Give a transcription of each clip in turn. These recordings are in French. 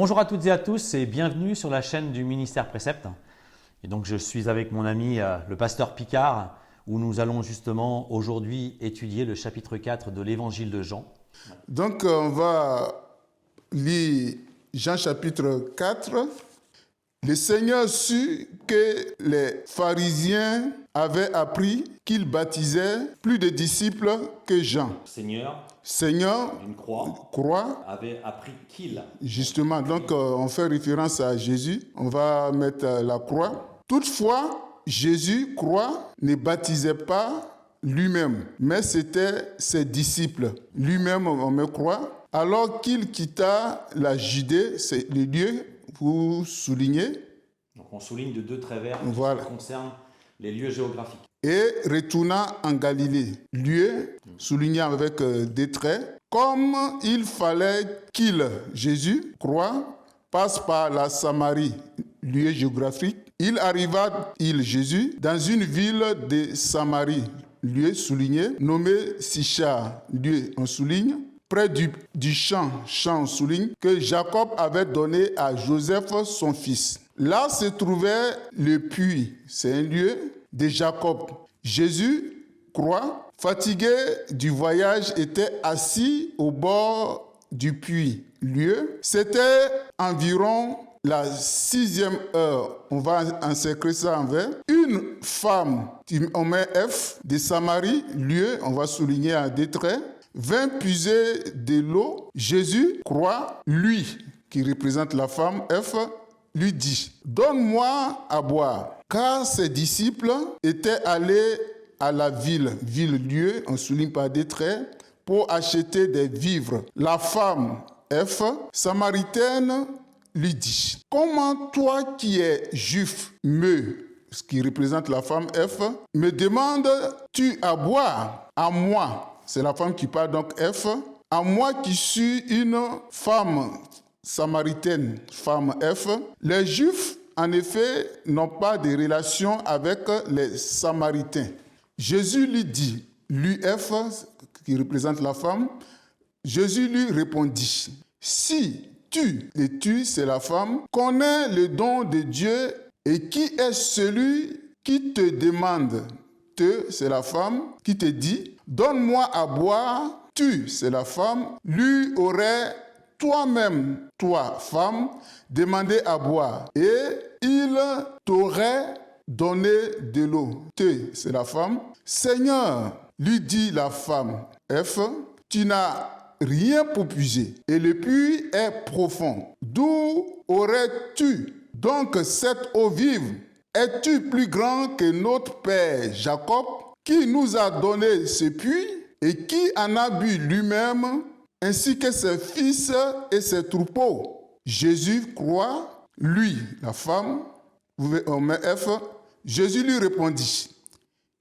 Bonjour à toutes et à tous et bienvenue sur la chaîne du ministère Précepte. Et donc je suis avec mon ami le pasteur Picard où nous allons justement aujourd'hui étudier le chapitre 4 de l'évangile de Jean. Donc on va lire Jean chapitre 4. Le Seigneur sut que les pharisiens avaient appris qu'il baptisait plus de disciples que Jean. Seigneur, d'une croix, avait appris qu'il. Justement, donc on fait référence à Jésus. On va mettre la croix. Toutefois, Jésus, croix, ne baptisait pas lui-même, mais c'était ses disciples. Lui-même, on met croix. Alors qu'il quitta la Judée, c'est le lieu, vous soulignez. Donc on souligne de deux traits verts voilà. Qui concernent les lieux géographiques. Et retourna en Galilée, lieu souligné avec des traits, comme il fallait qu'il, Jésus, croix, passe par la Samarie, lieu géographique. Il arriva, Jésus, dans une ville de Samarie, lieu souligné, nommé Sichar, lieu on souligne, près du champ on souligne, que Jacob avait donné à Joseph son fils. Là se trouvait le puits, c'est un lieu de Jacob. Jésus, croix, fatigué du voyage, était assis au bord du puits. Lieu, c'était environ la 6e heure. On va encercler ça en vert. Une femme, on met F, de Samarie, lieu, on va souligner à des traits, vint puiser de l'eau. Jésus, croix, lui, qui représente la femme, F, lui dit, donne-moi à boire. Car ses disciples étaient allés à la ville, lieu, on souligne par des traits, pour acheter des vivres. La femme, F, samaritaine, lui dit, comment toi qui es juif, ce qui représente la femme F, me demandes-tu à boire? À moi, c'est la femme qui parle donc F, à moi qui suis une femme samaritaine, femme F, les Juifs, en effet, n'ont pas de relation avec les Samaritains. Jésus lui dit, lui F, qui représente la femme, Jésus lui répondit, si tu, et tu, c'est la femme, connais le don de Dieu et qui est celui qui te demande, c'est la femme, qui te dit, donne-moi à boire, tu, c'est la femme, lui aurait toi-même, toi, femme, demandé à boire et il t'aurait donné de l'eau. C'est la femme. Seigneur, lui dit la femme, F, tu n'as rien pour puiser et le puits est profond. D'où aurais-tu donc cette eau vive? Es-tu plus grand que notre père Jacob qui nous a donné ce puits et qui en a bu lui-même ainsi que ses fils et ses troupeaux? Jésus croit, lui, la femme, on met F, Jésus lui répondit,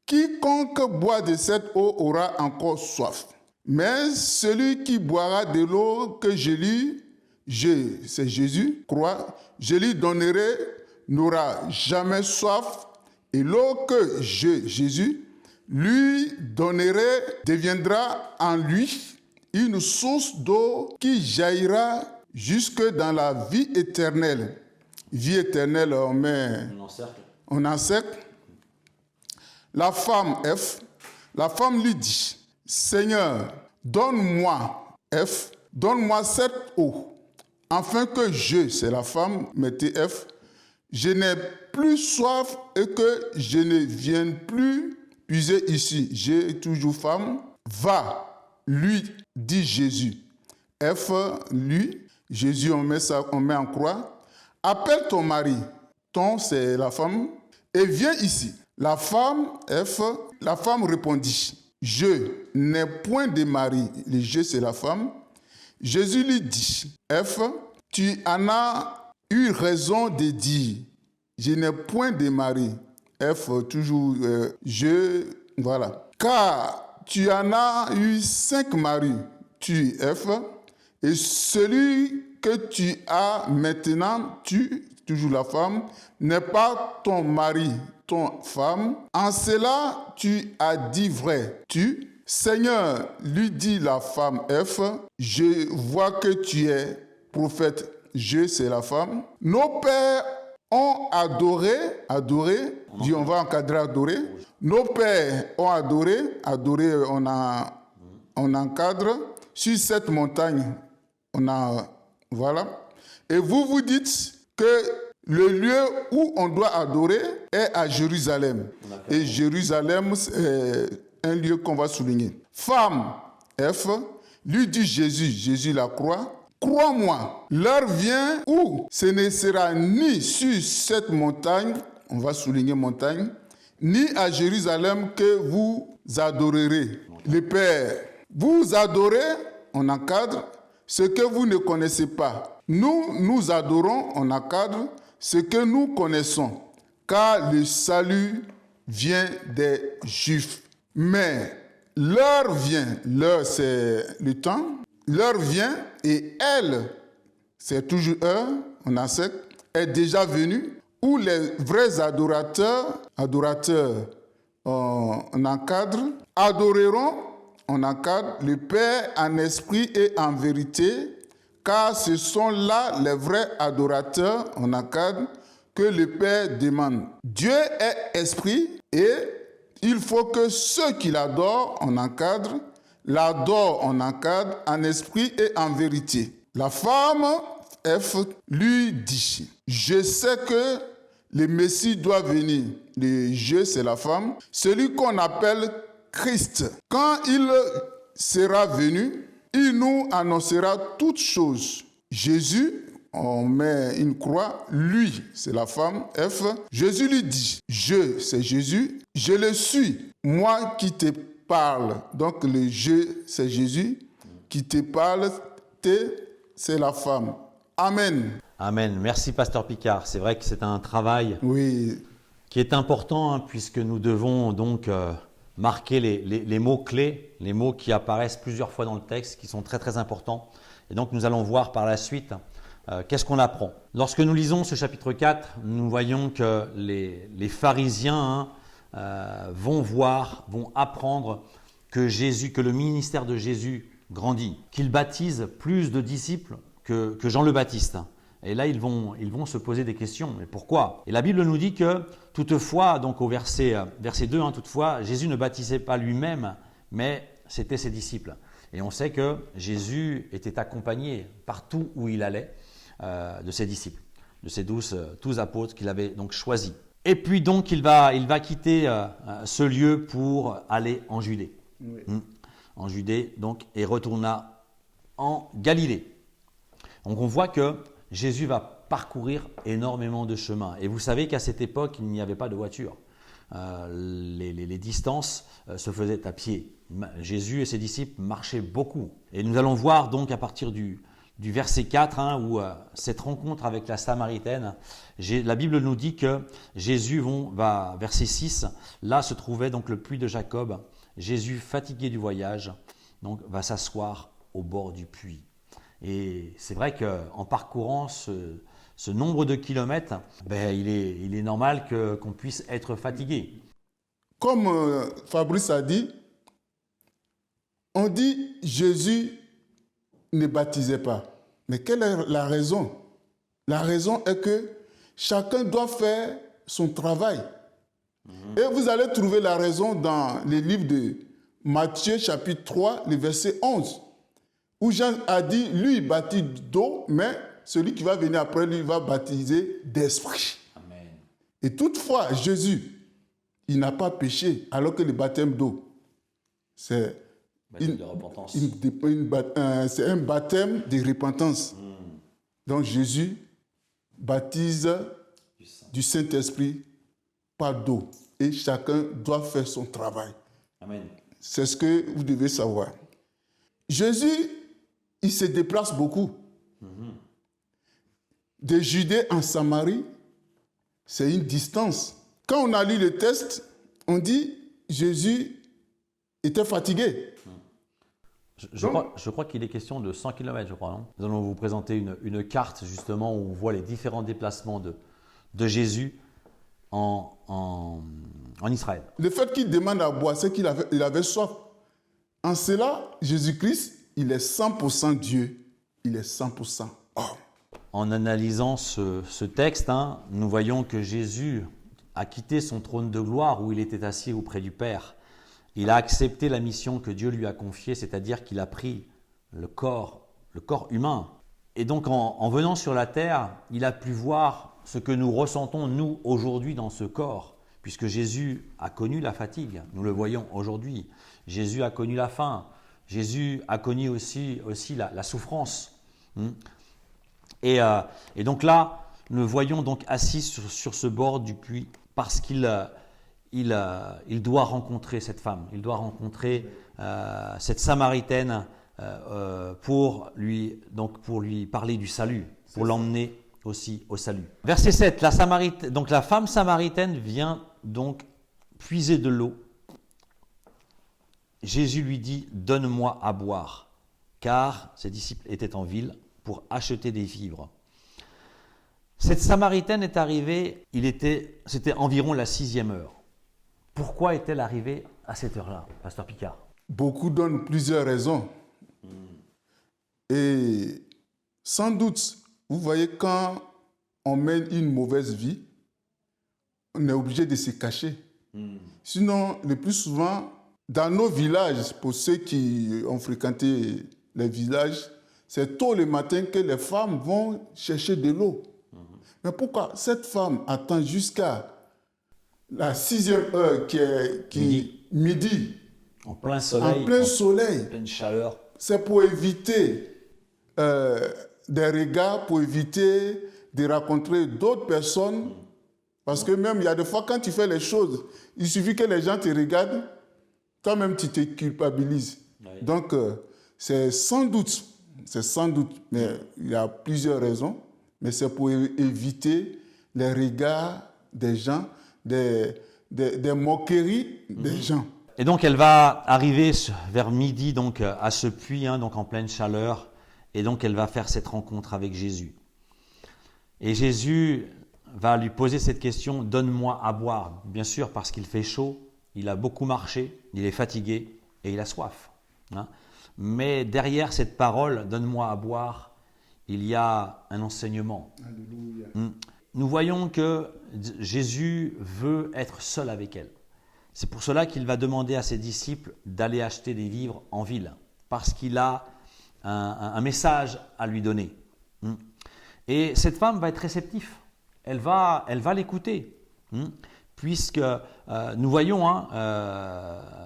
quiconque boit de cette eau aura encore soif. Mais celui qui boira de l'eau que c'est Jésus, croit, je lui donnerai, n'aura jamais soif, et l'eau que Jésus, lui donnerai deviendra en lui une source d'eau qui jaillira jusque dans la vie éternelle. Vie éternelle, on encercle. La femme F, la femme lui dit, Seigneur, donne-moi, F, donne-moi cette eau, afin que c'est la femme, mettez F, je n'ai plus soif et que je ne vienne plus puiser ici. J'ai toujours femme. Va, lui dit Jésus. F, lui, Jésus, on met en croix. Appelle ton mari, c'est la femme, et viens ici. La femme, F, la femme répondit, je n'ai point de mari. Le je, c'est la femme. Jésus lui dit, F, tu en as eu raison de dire, je n'ai point de mari. F, toujours voilà. Car tu en as eu 5 maris, tu, F, et celui que tu as maintenant, tu, toujours la femme, n'est pas ton mari, ton femme. En cela, tu as dit vrai. Tu, Seigneur, lui dit la femme F, je vois que tu es prophète. je c'est la femme. Nos pères ont adoré, dit on va encadrer adorer. Nos pères ont adoré, on encadre. Sur cette montagne, voilà. Et vous dites que le lieu où on doit adorer est à Jérusalem. Et Jérusalem, c'est un lieu qu'on va souligner. Femme, F, lui dit Jésus la croix. Crois-moi, l'heure vient où ce ne sera ni sur cette montagne, on va souligner montagne, ni à Jérusalem que vous adorerez. Le Père, vous adorez, on encadre, ce que vous ne connaissez pas. Nous adorons, on encadre, ce que nous connaissons, car le salut vient des Juifs. Mais l'heure vient, l'heure c'est le temps, l'heure vient et elle, c'est toujours heure, on accepte, est déjà venue, où les vrais adorateurs, on encadre, adoreront, on encadre le Père en esprit et en vérité, car ce sont là les vrais adorateurs, on encadre, que le Père demande. Dieu est esprit et il faut que ceux qui l'adorent, on encadre, l'adorent, on encadre, en esprit et en vérité. La femme, F, lui dit, je sais que le Messie doit venir. Le je, c'est la femme. Celui qu'on appelle Christ. Quand il sera venu, il nous annoncera toutes choses. Jésus, on met une croix, lui, c'est la femme, F. Jésus lui dit, je, c'est Jésus, je le suis, moi qui te parle. Donc le je, c'est Jésus, qui te parle, c'est la femme. Amen. Amen. Merci, Pasteur Picard. C'est vrai que c'est un travail qui est important, puisque nous devons donc marquer les mots-clés, les mots qui apparaissent plusieurs fois dans le texte, qui sont très très importants. Et donc nous allons voir par la suite qu'est-ce qu'on apprend. Lorsque nous lisons ce chapitre 4, nous voyons que les pharisiens vont apprendre que le ministère de Jésus grandit, qu'il baptise plus de disciples que Jean le Baptiste. Et là, ils vont se poser des questions. Mais pourquoi? Et la Bible nous dit que toutefois, donc au verset 2, toutefois, Jésus ne baptisait pas lui-même, mais c'était ses disciples. Et on sait que Jésus était accompagné partout où il allait de ses disciples, de ses 12 apôtres qu'il avait donc choisis. Et puis donc, il va quitter ce lieu pour aller en Judée. Oui. En Judée, donc, et retourna en Galilée. Donc on voit que Jésus va parcourir énormément de chemins. Et vous savez qu'à cette époque, il n'y avait pas de voiture. Les distances se faisaient à pied. Jésus et ses disciples marchaient beaucoup. Et nous allons voir donc à partir du verset 4, où cette rencontre avec la Samaritaine, la Bible nous dit que Jésus va, verset 6, là se trouvait donc le puits de Jacob. Jésus, fatigué du voyage, donc, va s'asseoir au bord du puits. Et c'est vrai qu'en parcourant ce nombre de kilomètres, il est normal qu'on puisse être fatigué. Comme Fabrice a dit, on dit Jésus ne baptisait pas. Mais quelle est la raison? La raison est que chacun doit faire son travail. Et vous allez trouver la raison dans les livres de Matthieu chapitre 3, le verset 11. Où Jean a dit, lui, il baptise d'eau, mais celui qui va venir après lui va baptiser d'esprit. Amen. Et toutefois, Jésus, il n'a pas péché, alors que le baptême d'eau, c'est c'est un baptême de repentance. Donc Jésus baptise du Saint-Esprit par d'eau. Et chacun doit faire son travail. Amen. C'est ce que vous devez savoir. Jésus, il se déplace beaucoup. De Judée en Samarie, c'est une distance. Quand on a lu le texte, on dit Jésus était fatigué. Je crois qu'il est question de 100 km, je crois. Non, nous allons vous présenter une carte justement où on voit les différents déplacements de Jésus en Israël. Le fait qu'il demande à boire, c'est qu'il avait soif. En cela, Jésus-Christ, il est 100% Dieu, il est 100% homme. en analysant ce texte, nous voyons que Jésus a quitté son trône de gloire où il était assis auprès du Père. Il a accepté la mission que Dieu lui a confiée, c'est-à-dire qu'il a pris le corps humain. Et donc en venant sur la terre, il a pu voir ce que nous ressentons, nous, aujourd'hui dans ce corps, puisque Jésus a connu la fatigue, nous le voyons aujourd'hui. Jésus a connu la faim, Jésus a connu aussi la souffrance. Et donc là, nous le voyons donc assis sur ce bord du puits, parce qu'il doit rencontrer cette femme, il doit rencontrer cette Samaritaine pour lui parler du salut, pour l'emmener aussi au salut. Verset 7, la femme samaritaine vient donc puiser de l'eau. Jésus lui dit « Donne-moi à boire », car ses disciples étaient en ville pour acheter des vivres. Cette Samaritaine est arrivée, c'était environ la 6e heure. Pourquoi est-elle arrivée à cette heure-là, Pasteur Picard? Beaucoup donnent plusieurs raisons. Et sans doute, vous voyez, quand on mène une mauvaise vie, on est obligé de se cacher. Sinon, le plus souvent, dans nos villages, pour ceux qui ont fréquenté les villages, c'est tôt le matin que les femmes vont chercher de l'eau. Mais pourquoi cette femme attend jusqu'à la 6e heure qui est midi, en plein soleil, en pleine chaleur? C'est pour éviter des regards, pour éviter de rencontrer d'autres personnes. Parce que même, il y a des fois, quand tu fais les choses, il suffit que les gens te regardent, toi-même, tu te culpabilises. Oui. Donc, c'est sans doute, mais il y a plusieurs raisons, mais c'est pour éviter les regards des gens, des moqueries des gens. Et donc, elle va arriver vers midi donc, à ce puits, donc en pleine chaleur, et donc elle va faire cette rencontre avec Jésus. Et Jésus va lui poser cette question, « Donne-moi à boire ». Bien sûr, parce qu'il fait chaud, il a beaucoup marché, il est fatigué et il a soif. Mais derrière cette parole, « Donne-moi à boire », il y a un enseignement. Alléluia. Nous voyons que Jésus veut être seul avec elle. C'est pour cela qu'il va demander à ses disciples d'aller acheter des vivres en ville, parce qu'il a un message à lui donner. Et cette femme va être réceptive. Elle va l'écouter, puisque nous voyons,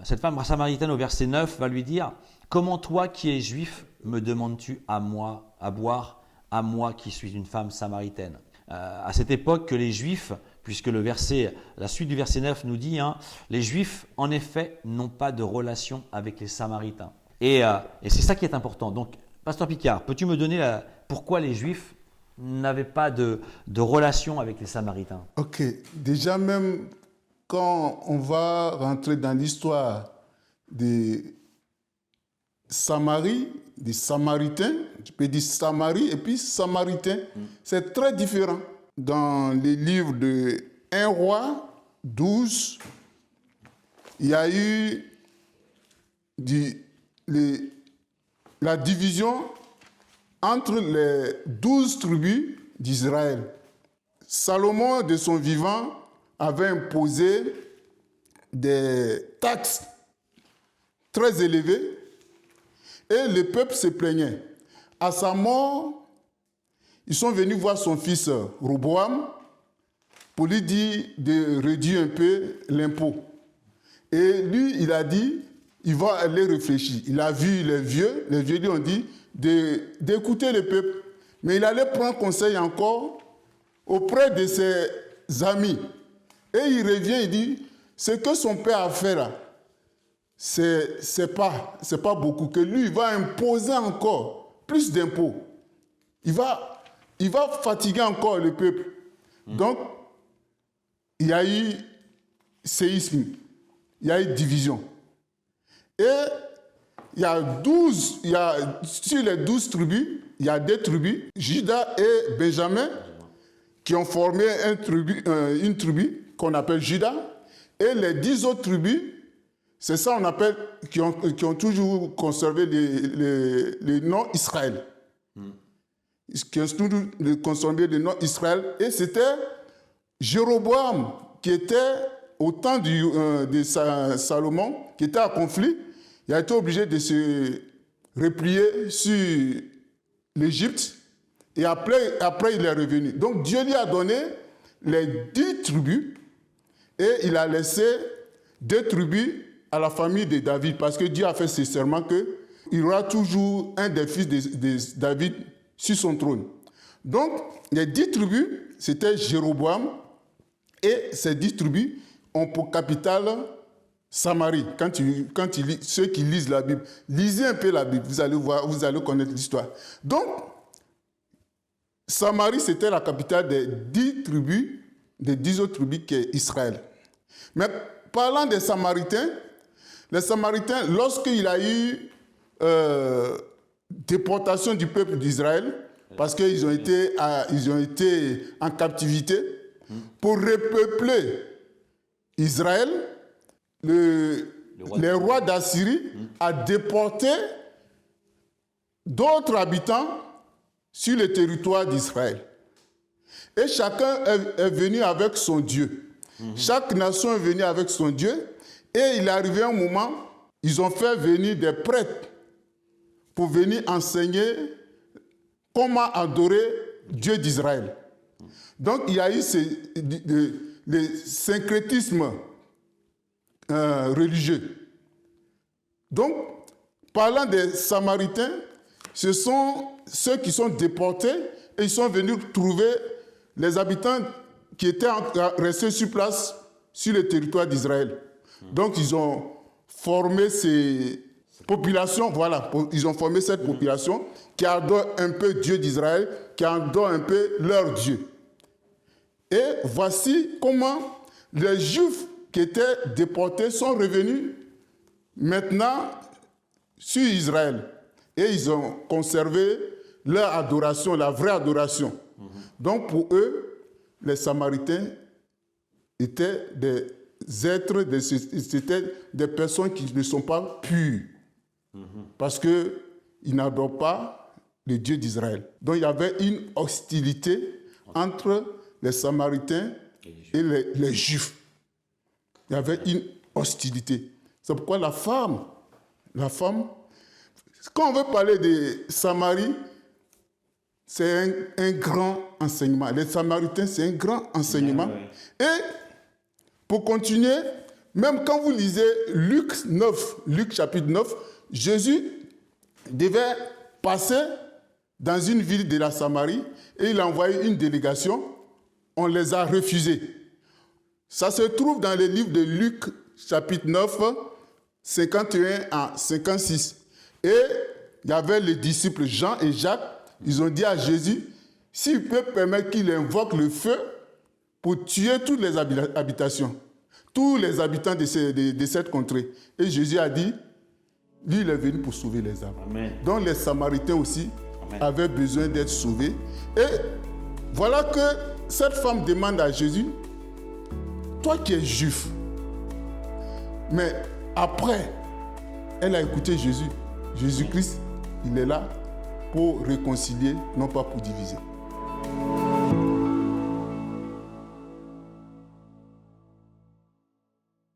cette femme samaritaine au verset 9 va lui dire « Comment toi qui es juif me demandes-tu à moi à boire, à moi qui suis une femme samaritaine ?» À cette époque que les Juifs, puisque la suite du verset 9 nous dit les Juifs, en effet, n'ont pas de relation avec les Samaritains. Et c'est ça qui est important. Donc, Pasteur Picard, peux-tu me donner pourquoi les Juifs n'avaient pas de relation avec les Samaritains? Ok. Déjà, même quand on va rentrer dans l'histoire des Samarie, des Samaritains, tu peux dire Samarie et puis Samaritain, c'est très différent. Dans les livres de 1 Roi 12, il y a eu la division entre les 12 tribus d'Israël. Salomon, de son vivant, avait imposé des taxes très élevées et le peuple se plaignait. À sa mort, ils sont venus voir son fils Roboam pour lui dire de réduire un peu l'impôt. Et lui, il a dit, il va aller réfléchir. Il a vu les vieux lui ont dit d'écouter le peuple. Mais il allait prendre conseil encore auprès de ses amis. Et il revient, il dit, ce que son père a fait là, c'est pas beaucoup, que lui, il va imposer encore plus d'impôts. Il va fatiguer encore le peuple. Donc, il y a eu séisme, il y a eu division. Et sur les 12 tribus, il y a 2 tribus, Juda et Benjamin, qui ont formé une tribu qu'on appelle Juda. Et les 10 autres tribus, c'est ça qu'on appelle, qui ont toujours conservé le nom Israël. qui instruit le consommer le nom Israël. Et c'était Jéroboam qui était au temps de Salomon, qui était en conflit. Il a été obligé de se replier sur l'Égypte. Et après, il est revenu. Donc Dieu lui a donné les 10 tribus et il a laissé 2 tribus à la famille de David parce que Dieu a fait ce serment qu'il y aura toujours un des fils de David sur son trône. Donc les 10 tribus, c'était Jéroboam et ces 10 tribus ont pour capitale Samarie. Ceux qui lisent la Bible, lisez un peu la Bible, vous allez voir, vous allez connaître l'histoire. Donc, Samarie, c'était la capitale des 10 tribus, des 10 autres tribus qui est Israël. Mais parlant des Samaritains, les Samaritains, lorsqu'il y a eu déportation du peuple d'Israël, parce qu'ils ont été en captivité, pour repeupler Israël, les rois d'Assyrie a déporté d'autres habitants sur le territoire d'Israël. Et chacun est venu avec son Dieu. Chaque nation est venue avec son Dieu. Et il est arrivé un moment, ils ont fait venir des prêtres pour venir enseigner comment adorer Dieu d'Israël. Donc il y a eu le syncrétisme religieux. Donc, parlant des Samaritains, ce sont ceux qui sont déportés et ils sont venus trouver les habitants qui étaient restés sur place sur le territoire d'Israël. Donc, ils ont formé ces populations, voilà, ils ont formé cette population qui adore un peu Dieu d'Israël, qui adore un peu leur Dieu. Et voici comment les Juifs qui étaient déportés sont revenus maintenant sur Israël. Et ils ont conservé leur adoration, la vraie adoration. Donc pour eux, les Samaritains étaient des êtres, c'était des personnes qui ne sont pas pures. Parce qu'ils n'adorent pas le Dieu d'Israël. Donc il y avait une hostilité entre les Samaritains et les Juifs. Il y avait une hostilité. C'est pourquoi la femme, quand on veut parler de Samarie, c'est un grand enseignement. Les Samaritains, c'est un grand enseignement. Et pour continuer, même quand vous lisez Luc chapitre 9, Jésus devait passer dans une ville de la Samarie et il a envoyé une délégation. On les a refusés. Ça se trouve dans le livre de Luc, chapitre 9, 51 à 56. Et il y avait les disciples Jean et Jacques. Ils ont dit à Jésus, s'il peut permettre qu'il invoque le feu pour tuer toutes les habitations, tous les habitants de cette contrée. Et Jésus a dit, lui, il est venu pour sauver les âmes. Amen. Donc les Samaritains aussi avaient besoin d'être sauvés. Et voilà que cette femme demande à Jésus, toi qui es juif, mais après, elle a écouté Jésus. Jésus-Christ, il est là pour réconcilier, non pas pour diviser.